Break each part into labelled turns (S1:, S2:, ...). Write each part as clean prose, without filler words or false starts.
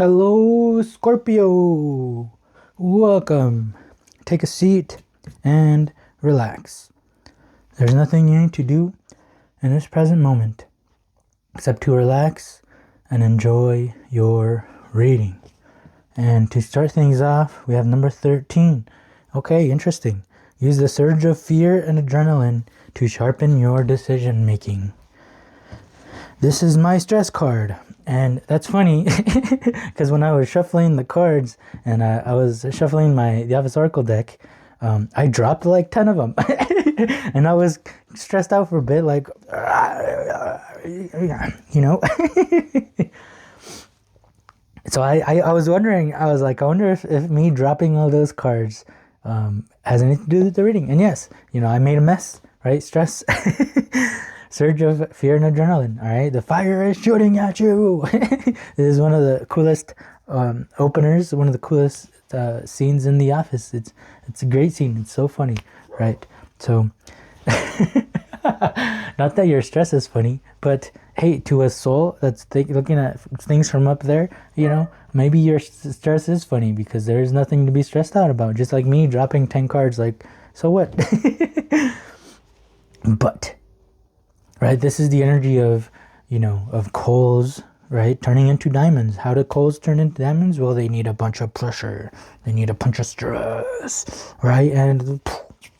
S1: Hello, Scorpio. Welcome. Take a seat and relax. There's nothing you need to do in this present moment except to relax and enjoy your reading. And to start things off, we have number 13. Okay, interesting. Use the surge of fear and adrenaline to sharpen your decision making. This is my stress card. And that's funny because when I was shuffling the cards and I was shuffling the Office Oracle deck, I dropped like 10 of them. And I was stressed out for a bit, like, you know. So I was wondering, I was like, I wonder if me dropping all those cards has anything to do with the reading. And yes, I made a mess, right? Stress. Surge of fear and adrenaline. All right, the fire is shooting at you. This is one of the coolest openers, one of the coolest scenes in The Office. It's a great scene. It's so funny, right? So, not that your stress is funny, but hey, to a soul that's looking at things from up there, maybe your stress is funny because there's nothing to be stressed out about. Just like me dropping 10 cards, like, so what? But. Right, this is the energy of, of coals, right, turning into diamonds. How do coals turn into diamonds? Well, they need a bunch of pressure. They need a bunch of stress, right? And,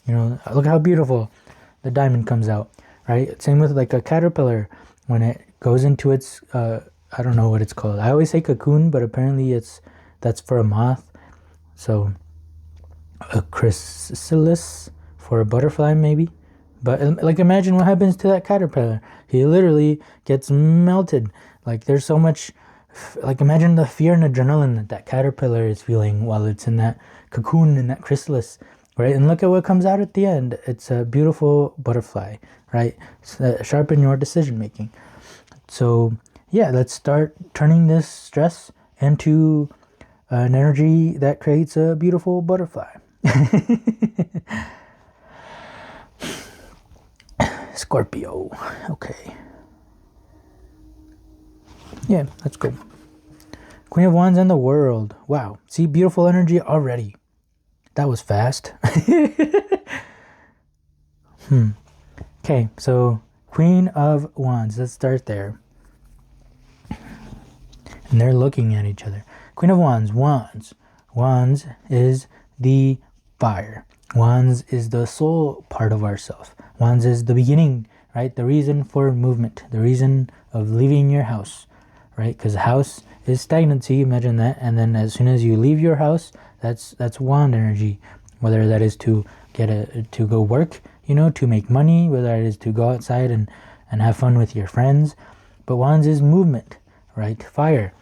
S1: look how beautiful the diamond comes out, right? Same with like a caterpillar. When it goes into its, I don't know what it's called. I always say cocoon, but apparently that's for a moth. So, a chrysalis for a butterfly, maybe. But like, imagine what happens to that caterpillar. He literally gets melted. Like, there's so much, like, imagine the fear and adrenaline that caterpillar is feeling while it's in that cocoon, in that chrysalis, right? And look at what comes out at the end. It's a beautiful butterfly, right? Sharpen your decision making. So yeah, let's start turning this stress into an energy that creates a beautiful butterfly. Scorpio. Okay. Yeah, that's good. Queen of Wands and the World. Wow. See, beautiful energy already. That was fast. Okay, so Queen of Wands. Let's start there. And they're looking at each other. Queen of Wands. Wands. Wands is the fire. Wands is the soul part of ourself. Wands is the beginning, right? The reason for movement, the reason of leaving your house, right? Because house is stagnancy, imagine that. And then as soon as you leave your house, that's wand energy. Whether that is to to go work, to make money, whether it is to go outside and have fun with your friends. But wands is movement, right? Fire.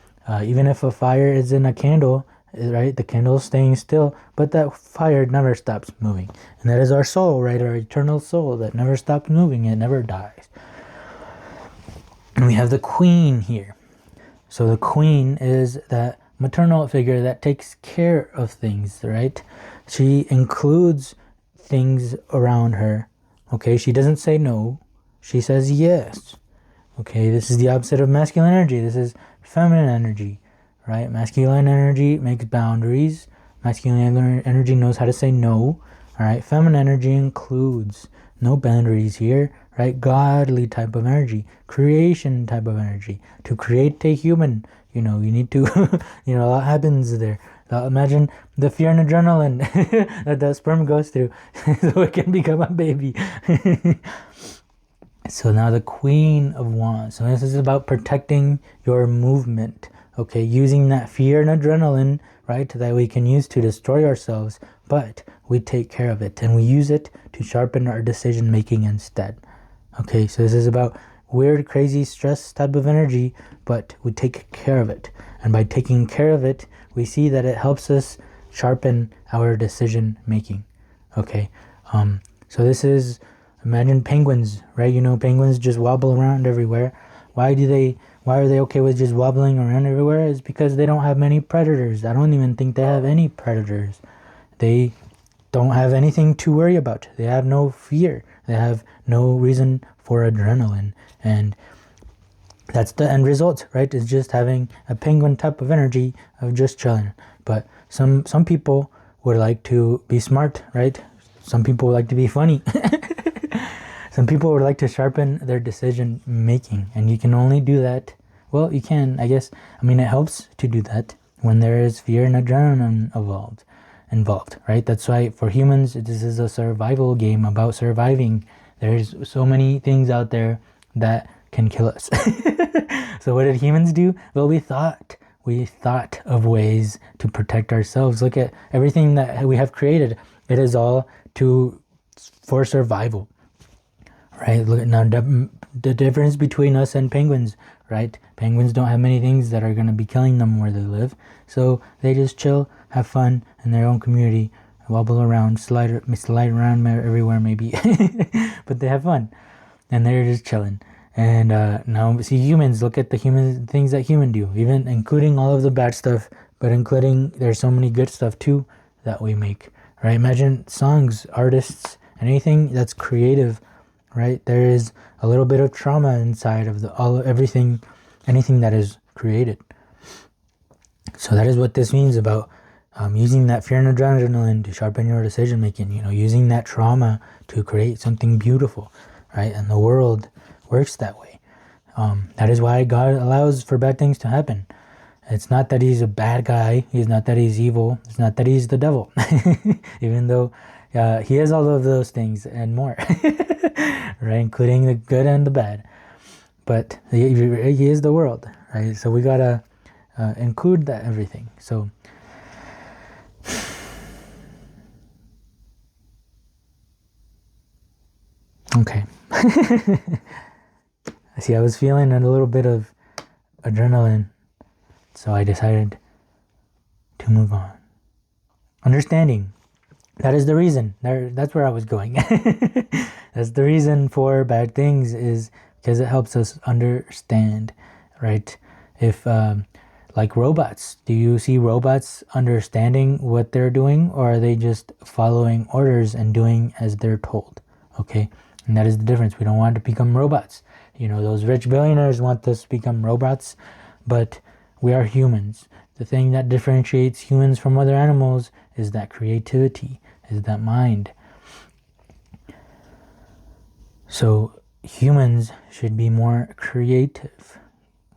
S1: Even if a fire is in a candle, right, the candle is staying still, but that fire never stops moving. And that is our soul, right? Our eternal soul that never stops moving. It never dies. And we have the queen here. So the queen is that maternal figure that takes care of things, right? She includes things around her. Okay, she doesn't say no. She says yes. Okay, this is the opposite of masculine energy. This is feminine energy. Right? Masculine energy makes boundaries. Masculine energy knows how to say no. All right? Feminine energy includes no boundaries here. Right? Godly type of energy. Creation type of energy. To create a human, you need to, a lot happens there. Imagine the fear and adrenaline that the sperm goes through so it can become a baby. So now the Queen of Wands. So this is about protecting your movement. Okay, using that fear and adrenaline, right, that we can use to destroy ourselves, but we take care of it and we use it to sharpen our decision making instead. Okay, so this is about weird, crazy, stress type of energy, but we take care of it. And by taking care of it, we see that it helps us sharpen our decision making. Okay, so this is, imagine penguins, right? Penguins just wobble around everywhere. Why are they okay with just wobbling around everywhere? It's because they don't have many predators. I don't even think they have any predators. They don't have anything to worry about. They have no fear. They have no reason for adrenaline. And that's the end result, right? It's just having a penguin type of energy of just chilling. But some people would like to be smart, right? Some people would like to be funny. Some people would like to sharpen their decision making, and you can only do that. Well, you can, I guess. I mean, it helps to do that when there is fear and adrenaline involved, right? That's why for humans, this is a survival game about surviving. There's so many things out there that can kill us. So what did humans do? Well, we thought of ways to protect ourselves. Look at everything that we have created. It is all for survival, right? Look at now the difference between us and penguins, right? Penguins don't have many things that are going to be killing them where they live, so they just chill, have fun in their own community, wobble around, slide around everywhere maybe, but they have fun, and they're just chilling. And now see humans, look at the human things that humans do, even including all of the bad stuff, but including there's so many good stuff too that we make, right? Imagine songs, artists, anything that's creative, right? There is a little bit of trauma inside of anything that is created. So that is what this means about using that fear and adrenaline to sharpen your decision making, using that trauma to create something beautiful, right? And the world works that way. That is why God allows for bad things to happen. It's not that he's a bad guy. It's not that he's evil. It's not that he's the devil. Even though he has all of those things and more, right? Including the good and the bad. But he is the world, right? So we gotta include that everything. So okay. See, I was feeling a little bit of adrenaline, so I decided to move on. Understanding. That is the reason. That's where I was going. That's the reason for bad things, is because it helps us understand, right? If, like robots, do you see robots understanding what they're doing, or are they just following orders and doing as they're told? Okay, and that is the difference. We don't want to become robots. Those rich billionaires want us to become robots, but we are humans. The thing that differentiates humans from other animals is that creativity, is that mind. So humans should be more creative.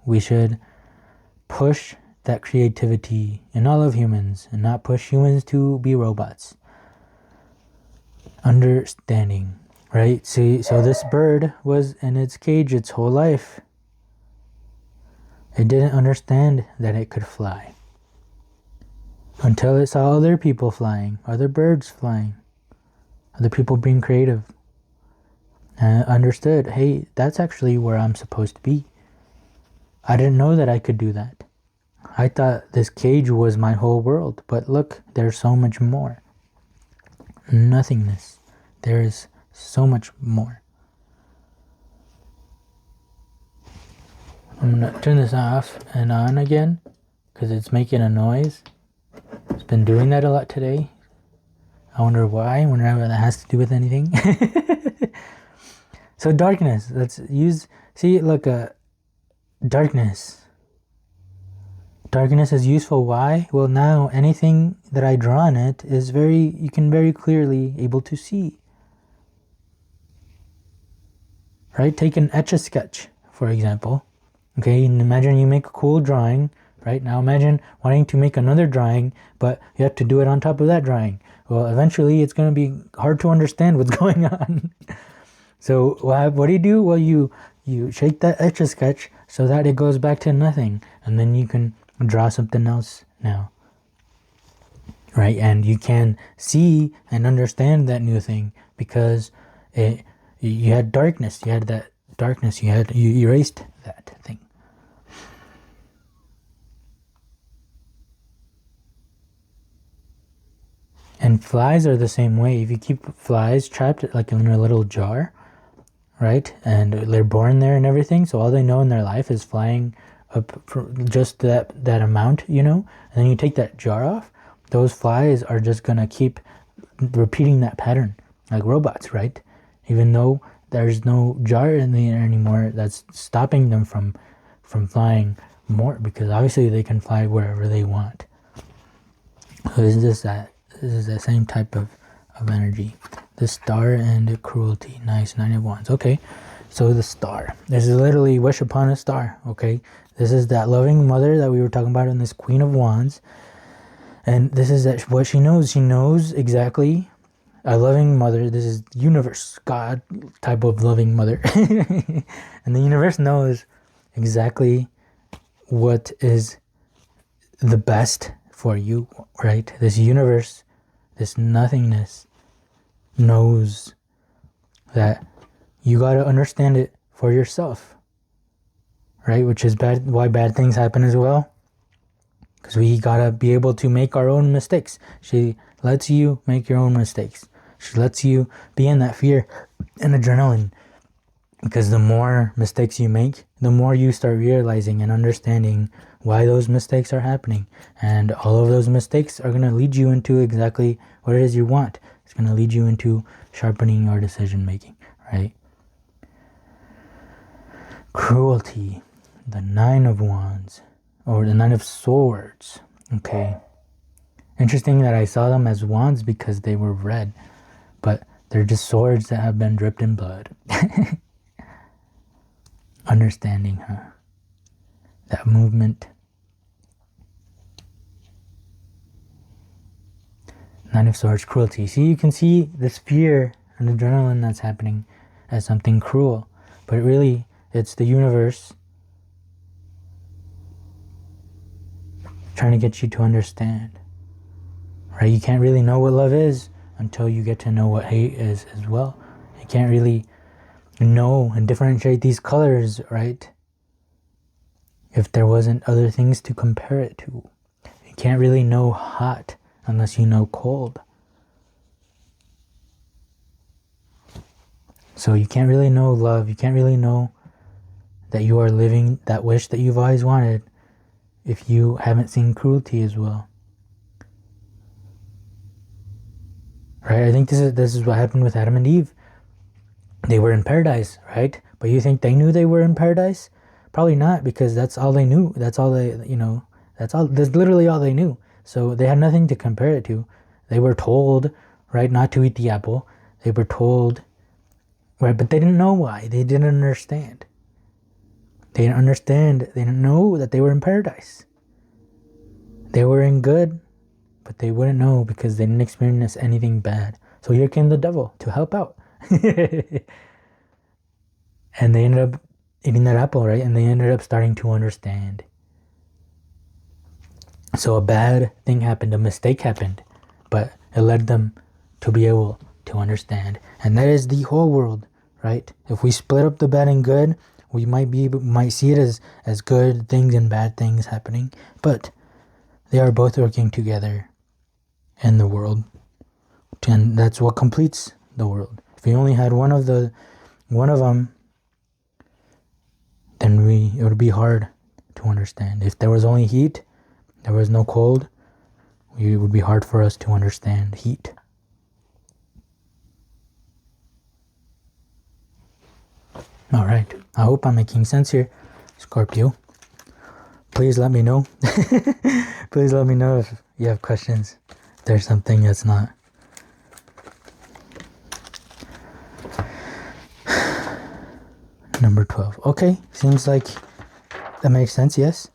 S1: We should push that creativity in all of humans and not push humans to be robots. Understanding, right? See, so this bird was in its cage its whole life. It didn't understand that it could fly until it saw other people flying, other birds flying, other people being creative, and understood, hey, that's actually where I'm supposed to be. I didn't know that I could do that. I thought this cage was my whole world, but look, there's so much more. Nothingness. There is so much more. I'm going to turn this off and on again because it's making a noise. It's been doing that a lot today. I wonder why. I wonder if that has to do with anything. So darkness. Let's use... See, look, darkness. Darkness is useful. Why? Well, now anything that I draw in it is you can very clearly able to see. Right? Take an Etch-a-Sketch, for example. Okay, and imagine you make a cool drawing, right? Now imagine wanting to make another drawing, but you have to do it on top of that drawing. Well, eventually it's going to be hard to understand what's going on. So what do? Well, you shake that Etch-a-Sketch so that it goes back to nothing, and then you can draw something else now. Right? And you can see and understand that new thing because you had darkness, you had that darkness, you erased that thing. And flies are the same way. If you keep flies trapped like in a little jar, right, and they're born there and everything, so all they know in their life is flying up for just that amount, and then you take that jar off, those flies are just gonna keep repeating that pattern like robots, right? Even though there's no jar in the air anymore that's stopping them from from flying more, because obviously they can fly wherever they want. So this is the same type of energy. The Star and the Cruelty. Nice. 9 of Wands. Okay, so the Star. This is literally wish upon a star. Okay, this is that loving mother that we were talking about in this Queen of Wands. And this is that what she knows. She knows exactly a loving mother. This is universe, God type of loving mother. And the universe knows exactly what is the best for you, right? This universe, this nothingness knows that you got to understand it for yourself, right? Which is why bad things happen as well, because we got to be able to make our own mistakes. She lets you make your own mistakes. She lets you be in that fear and adrenaline, because the more mistakes you make, the more you start realizing and understanding why those mistakes are happening. And all of those mistakes are going to lead you into exactly what it is you want. It's going to lead you into sharpening your decision making, right? Cruelty, the 9 of Wands, or the 9 of Swords. Okay. Interesting that I saw them as wands because they were red, but they're just swords that have been dripped in blood. Understanding, huh? That movement. 9 of Swords, Cruelty. See, you can see this fear and adrenaline that's happening as something cruel, but really, it's the universe trying to get you to understand, right? You can't really know what love is until you get to know what hate is as well. You can't really know and differentiate these colors, right? If there wasn't other things to compare it to. You can't really know hot unless you know cold. So you can't really know love. You can't really know that you are living that wish that you've always wanted if you haven't seen cruelty as well. Right? I think this is what happened with Adam and Eve. They were in paradise, right? But you think they knew they were in paradise? Probably not, because that's all they knew. That's all they, that's literally all they knew. So they had nothing to compare it to. They were told, right, not to eat the apple. They were told, right, but they didn't know why. They didn't understand. They didn't understand. They didn't know that they were in paradise. They were in good, but they wouldn't know because they didn't experience anything bad. So here came the devil to help out. And they ended up eating that apple, right? And they ended up starting to understand. So a bad thing happened, a mistake happened, but it led them to be able to understand. And that is the whole world, right? If we split up the bad and good, we might see it as good things and bad things happening, but they are both working together in the world, and that's what completes the world. If we only had one of them, then it would be hard to understand. If there was only heat, there was no cold, it would be hard for us to understand heat. All right, I hope I'm making sense here, Scorpio. Please let me know. Please let me know if you have questions. If there's something that's not. Number 12. Okay, seems like that makes sense, yes.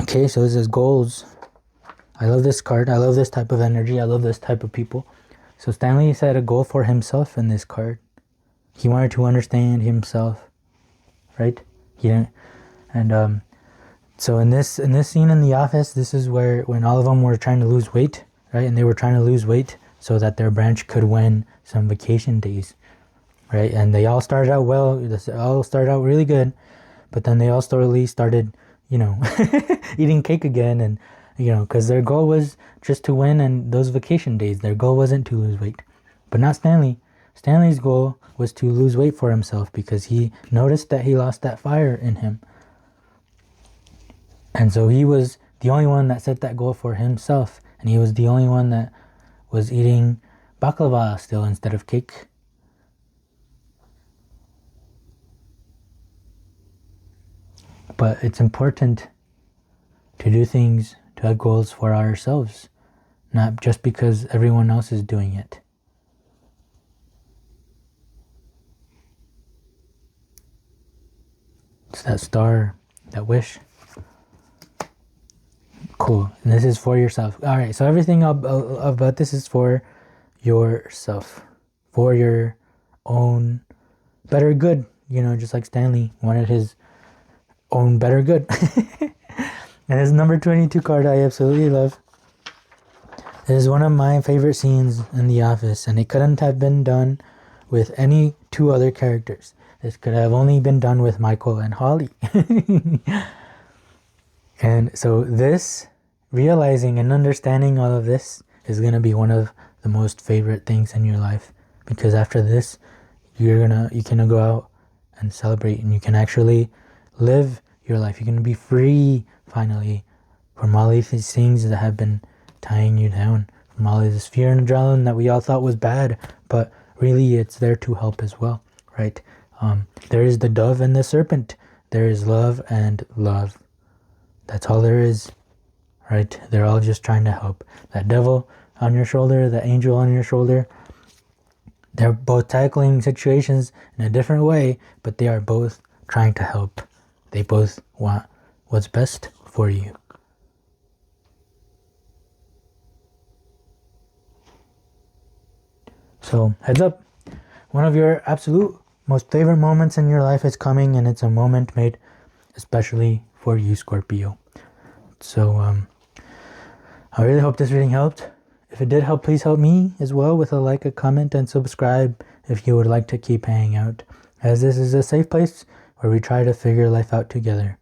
S1: Okay, so this is goals. I love this card. I love this type of energy. I love this type of people. So Stanley set a goal for himself in this card. He wanted to understand himself, right? And so in this scene in the office, this is when all of them were trying to lose weight, right? And they were trying to lose weight so that their branch could win some vacation days, right? And they all started out well. They all started out really good, but then they all slowly started, eating cake again, and because their goal was just to win and those vacation days. Their goal wasn't to lose weight, but not Stanley. Stanley's goal was to lose weight for himself because he noticed that he lost that fire in him. And so he was the only one that set that goal for himself. And he was the only one that was eating baklava still instead of cake. But it's important to do things, to have goals for ourselves, not just because everyone else is doing it. It's that star, that wish. Cool. And this is for yourself. All right. So everything about this is for yourself, for your own better good. You know, just like Stanley wanted his own better good. And this number 22 card I absolutely love. It is one of my favorite scenes in The Office, and it couldn't have been done with any two other characters. This could have only been done with Michael and Holly. And so this, realizing and understanding all of this, is going to be one of the most favorite things in your life. Because after this, you can go out and celebrate, and you can actually live your life. You can be free, finally, from all of these things that have been tying you down, from all of this fear and adrenaline that we all thought was bad, but really it's there to help as well, right? There is the dove and the serpent. There is love and love. That's all there is, right? They're all just trying to help. That devil on your shoulder, the angel on your shoulder, they're both tackling situations in a different way, but they are both trying to help. They both want what's best for you. So, heads up. One of your absolute most favorite moments in your life is coming, and it's a moment made especially for you, Scorpio. So, I really hope this reading helped. If it did help, please help me as well with a like, a comment, and subscribe if you would like to keep hanging out, as this is a safe place where we try to figure life out together.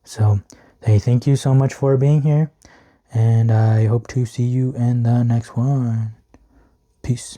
S1: So, thank you so much for being here, and I hope to see you in the next one. Peace.